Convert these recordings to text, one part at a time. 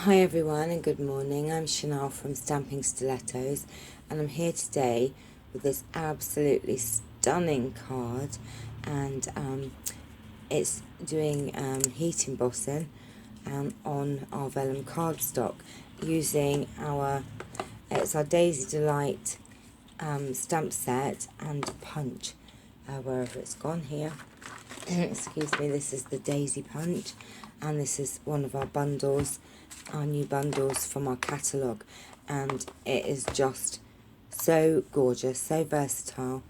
Hi everyone and good morning, I'm Chanel from Stamping Stilettos and I'm here today with this absolutely stunning card, and it's doing heat embossing on our vellum cardstock using it's our Daisy Delight stamp set and punch, wherever it's gone here. Excuse me, this is the Daisy punch and this is one of our bundles, our new bundles from our catalogue, and it is just so gorgeous, so versatile,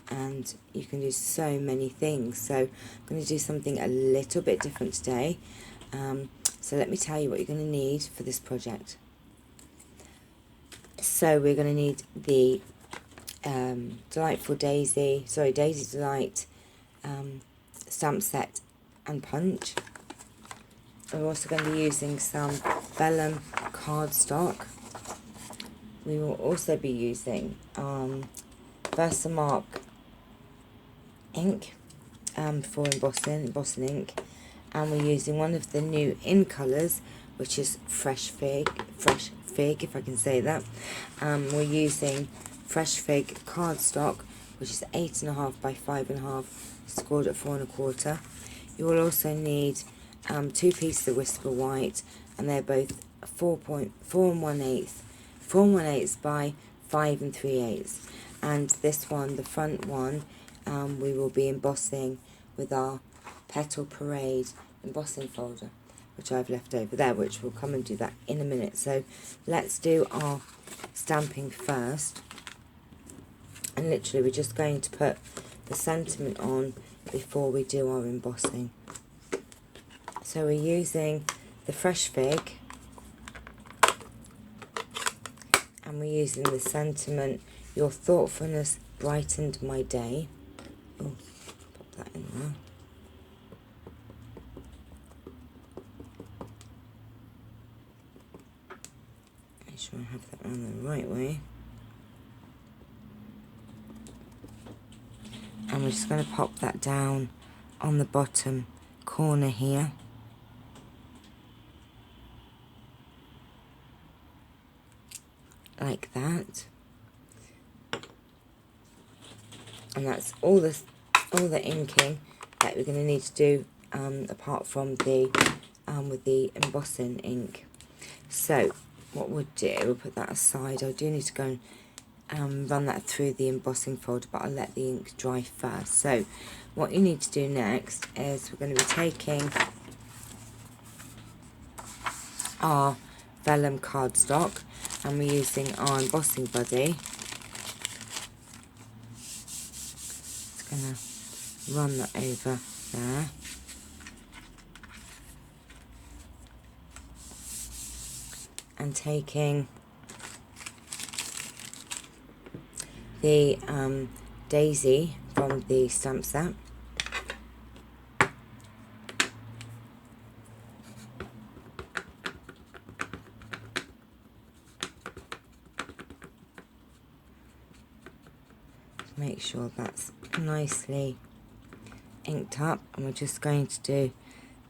and you can do so many things. So I'm going to do something a little bit different today. So let me tell you what you're going to need for this project. So we're going to need the Daisy Delight stamp set and punch. We're also going to be using some vellum cardstock. We will also be using Versamark ink for embossing ink, and we're using one of the new in colours, which is fresh fig, if I can say that. We're using fresh fig cardstock, which is 8.5 by 5.5, scored at 4 1/4. You will also need 2 pieces of Whisper White, and they're both 4 1/8 by 5 3/8. And this one, the front one, we will be embossing with our Petal Parade embossing folder, which I've left over there, which we'll come and do that in a minute. So let's do our stamping first, and literally we're just going to put the sentiment on before we do our embossing. So we're using the fresh fig, and we're using the sentiment, "Your thoughtfulness brightened my day." Oh, pop that in there. Make sure I have that on the right way. And we're just going to pop that down on the bottom corner here. Like that. And that's all the inking that we're going to need to do, apart from the with the embossing ink. So what we'll do, we'll put that aside. I do need to go and run that through the embossing folder, but I'll let the ink dry first. So what you need to do next is we're going to be taking our vellum cardstock, and we're using our embossing buddy. Just going to run that over there. And taking the Daisy from the stamp set. Make sure that's nicely inked up, and we're just going to do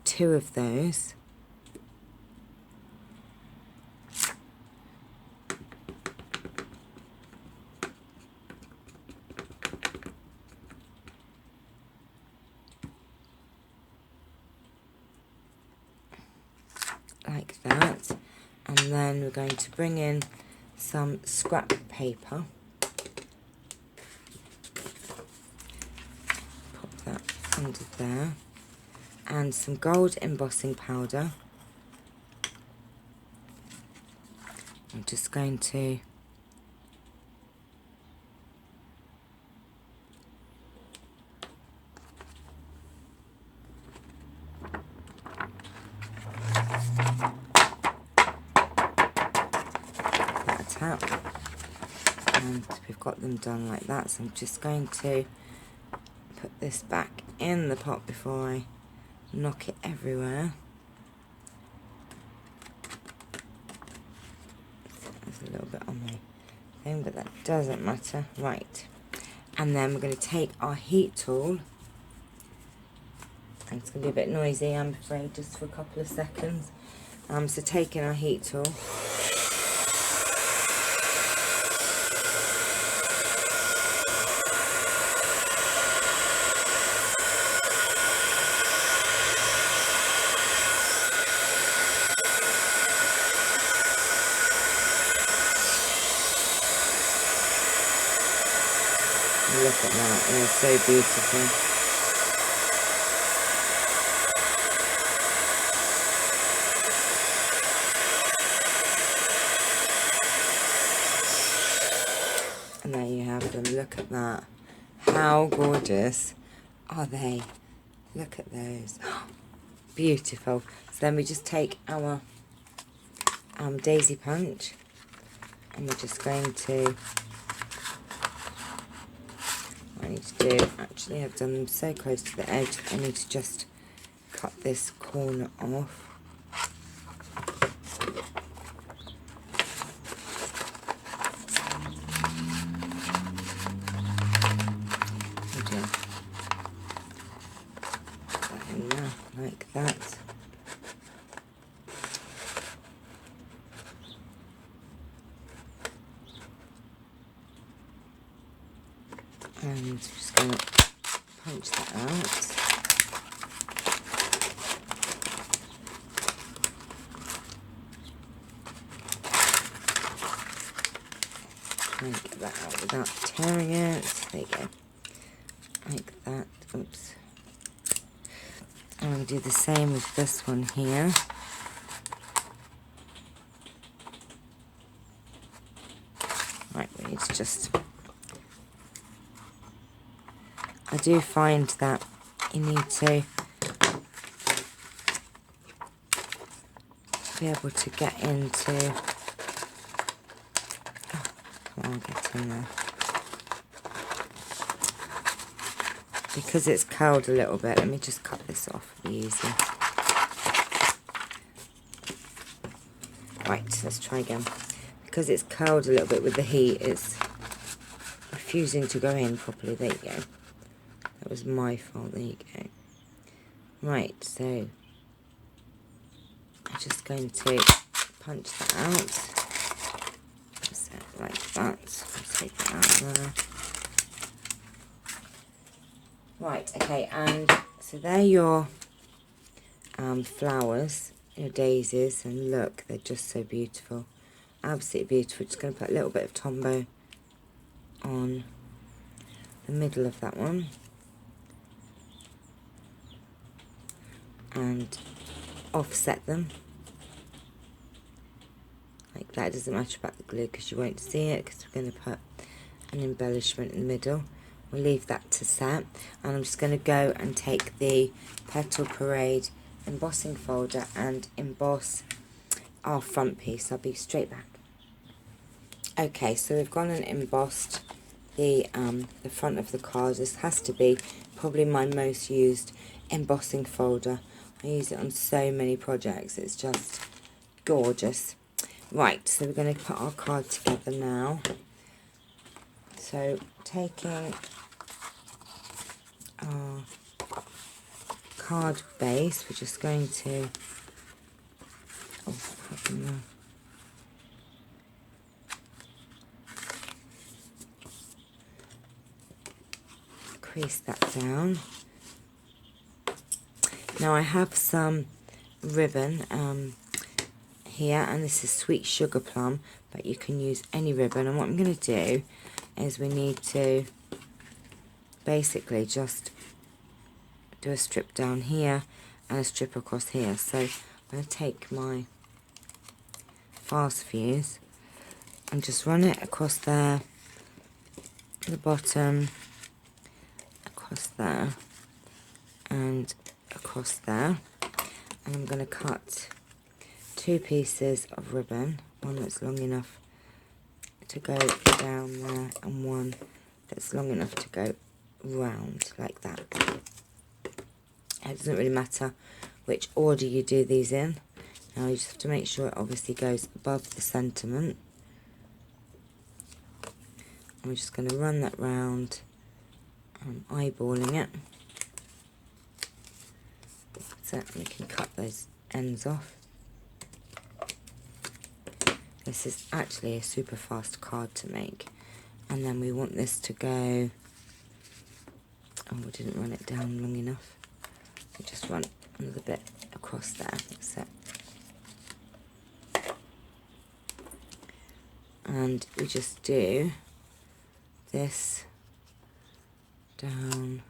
2 of those. Like that, and then we're going to bring in some scrap paper. Under there, and some gold embossing powder. I'm just going to that tap, and we've got them done like that. So I'm just going to put this back in the pot before I knock it everywhere. There's a little bit on my thing, but that doesn't matter. Right, and then we're going to take our heat tool, and it's going to be a bit noisy, I'm afraid, just for a couple of seconds. So taking our heat tool, look at that, they're so beautiful. And there you have them, look at that. How gorgeous are they? Look at those. Beautiful. So then we just take our daisy punch and we're just going to, what I need to do, actually I've done them so close to the edge, I need to just cut this corner off. Like that. And just going to punch that out. Try and get that out without tearing it. There you go. Like that. Oops. And we'll do the same with this one here. Right, we need to just... I do find that you need to be able to get into... Oh, come on, get in there. Because it's curled a little bit, let me just cut this off, it'll be easier. Right, let's try again. Because it's curled a little bit with the heat, it's refusing to go in properly. There you go. That was my fault, there you go. Right, so I'm just going to punch that out. Just like that. I'll take it out there. Right, okay, and so they're your flowers, your daisies, and look, they're just so beautiful. Absolutely beautiful. Just going to put a little bit of Tombow on the middle of that one. And offset them. Like that. It doesn't matter about the glue because you won't see it, because we're going to put an embellishment in the middle. We'll leave that to set, and I'm just going to go and take the Petal Parade embossing folder and emboss our front piece. I'll be straight back. Okay, so we've gone and embossed the front of the card. This has to be probably my most used embossing folder. I use it on so many projects. It's just gorgeous. Right, so we're going to put our card together now. So taking our card base, we're just going to crease that down. Now I have some ribbon here, and this is Sweet Sugar Plum, but you can use any ribbon. And what I'm going to do is we need to basically just do a strip down here and a strip across here. So I'm going to take my fast fuse and just run it across there, the bottom, across there, and across there. And I'm going to cut 2 pieces of ribbon, one that's long enough to go down there and one that's long enough to go round like that. It doesn't really matter which order you do these in. Now you just have to make sure it obviously goes above the sentiment. I'm just going to run that round. I'm eyeballing it. So we can cut those ends off. this is actually a super fast card to make. And then we want this to go, oh, we didn't run it down long enough. We just run another bit across there, that's it. And we just do this down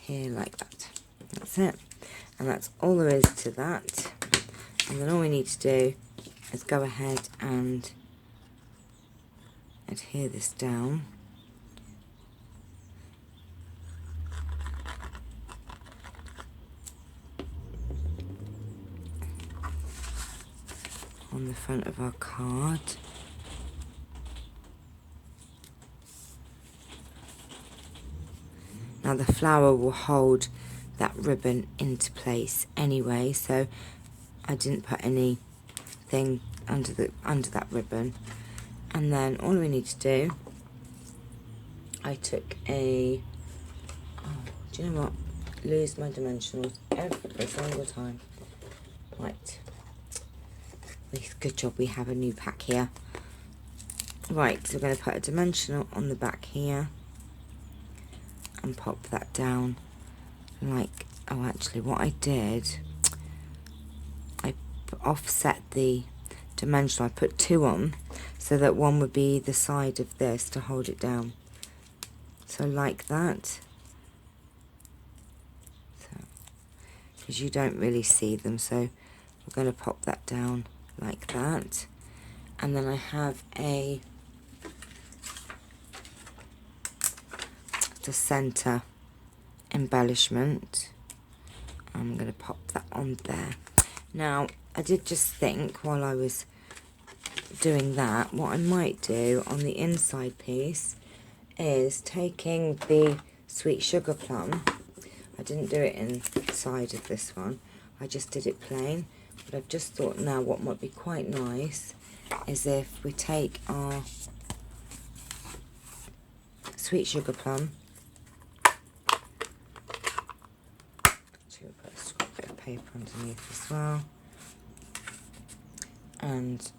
here like that. That's it. And that's all there is to that. And then all we need to do is go ahead and adhere this down. On the front of our card. Now the flower will hold that ribbon into place anyway, so I didn't put anything under that ribbon. And then all we need to do, I took a, oh, do you know what? Lose my dimensionals every single time. Right. Good job we have a new pack here. Right, so we're going to put a dimensional on the back here and pop that down like, oh actually what I did, I offset the dimensional, I put 2 on so that one would be the side of this to hold it down. So like that. So, because you don't really see them, so we're going to pop that down like that. And then I have the center embellishment. I'm going to pop that on there. Now I did just think while I was doing that, what I might do on the inside piece is taking the sweet sugar plum. I didn't do it inside of this one, I just did it plain. But I've just thought now what might be quite nice is if we take our sweet sugar plum, actually we'll put a bit of paper underneath as well, and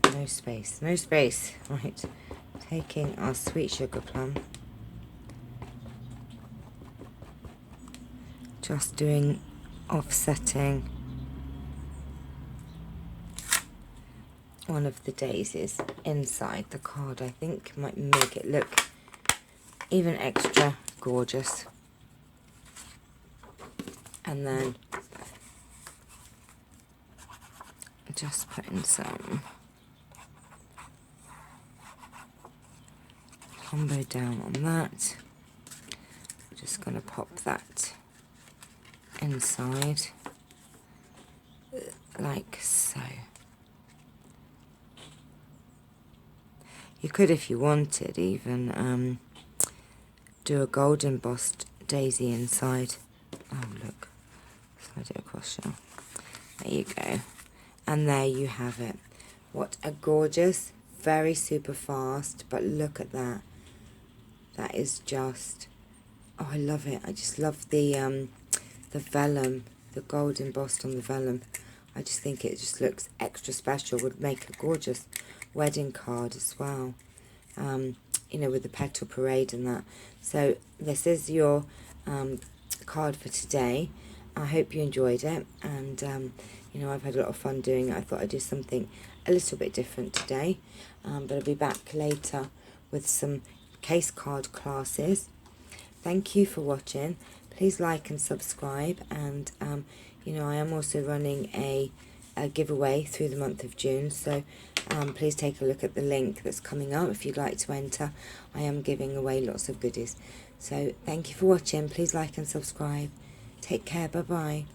no space, right, taking our sweet sugar plum, just doing offsetting one of the daisies inside the card. I think might make it look even extra gorgeous. And then just putting some combo down on that. I'm just going to pop that inside like so. You could, if you wanted, even do a gold embossed daisy inside. Oh look, slide it across now. There you go. And there you have it. What a gorgeous, very super fast, but look at that. That is just, oh I love it. I just love the vellum, the gold embossed on the vellum. I just think it just looks extra special, would make a gorgeous wedding card as well, you know, with the petal parade and that. So this is your card for today. I hope you enjoyed it, and you know, I've had a lot of fun doing it. I thought I'd do something a little bit different today, but I'll be back later with some case card classes. Thank you for watching. Please like and subscribe, and you know, I am also running a giveaway through the month of June, so please take a look at the link that's coming up if you'd like to enter. I am giving away lots of goodies. So thank you for watching. Please like and subscribe. Take care. Bye bye.